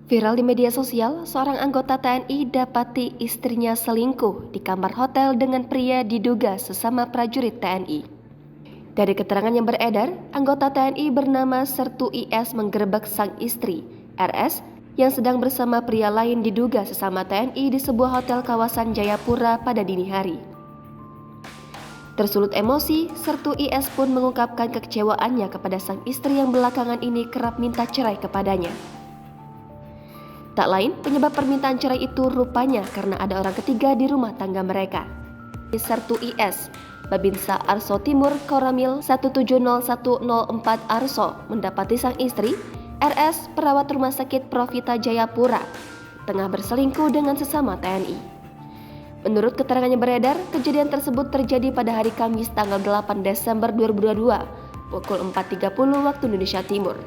Viral di media sosial, seorang anggota TNI dapati istrinya selingkuh di kamar hotel dengan pria diduga sesama prajurit TNI. Dari keterangan yang beredar, anggota TNI bernama Sertu IS menggerebek sang istri, RS, yang sedang bersama pria lain diduga sesama TNI di sebuah hotel kawasan Jayapura pada dini hari. Tersulut emosi, Sertu IS pun mengungkapkan kekecewaannya kepada sang istri yang belakangan ini kerap minta cerai kepadanya. Tak lain, penyebab permintaan cerai itu rupanya karena ada orang ketiga di rumah tangga mereka. Sertu IS, Babinsa Arso Timur Koramil 170104 Arso mendapati sang istri, RS, perawat rumah sakit Profita Jayapura, tengah berselingkuh dengan sesama TNI. Menurut keterangan yang beredar, kejadian tersebut terjadi pada hari Kamis tanggal 8 Desember 2022, pukul 4.30 waktu Indonesia Timur.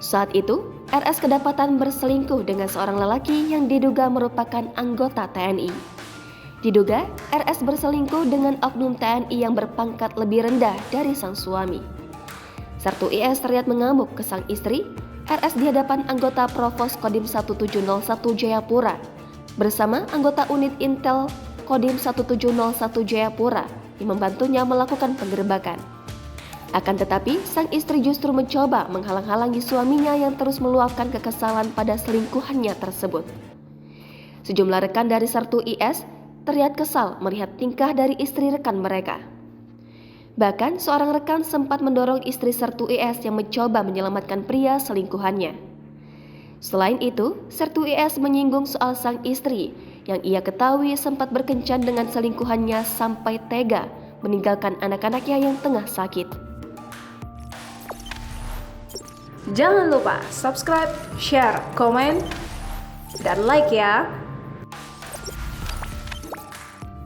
Saat itu, RS kedapatan berselingkuh dengan seorang lelaki yang diduga merupakan anggota TNI. Diduga, RS berselingkuh dengan oknum TNI yang berpangkat lebih rendah dari sang suami. Sertu IS terlihat mengamuk ke sang istri, RS di hadapan anggota Provos Kodim 1701 Jayapura, bersama anggota unit Intel Kodim 1701 Jayapura yang membantunya melakukan penggerebekan. Akan tetapi, sang istri justru mencoba menghalang-halangi suaminya yang terus meluapkan kekesalan pada selingkuhannya tersebut. Sejumlah rekan dari Sertu IS terlihat kesal melihat tingkah dari istri rekan mereka. Bahkan, seorang rekan sempat mendorong istri Sertu IS yang mencoba menyelamatkan pria selingkuhannya. Selain itu, Sertu IS menyinggung soal sang istri yang ia ketahui sempat berkencan dengan selingkuhannya sampai tega meninggalkan anak-anaknya yang tengah sakit. Jangan lupa subscribe, share, komen, dan like ya!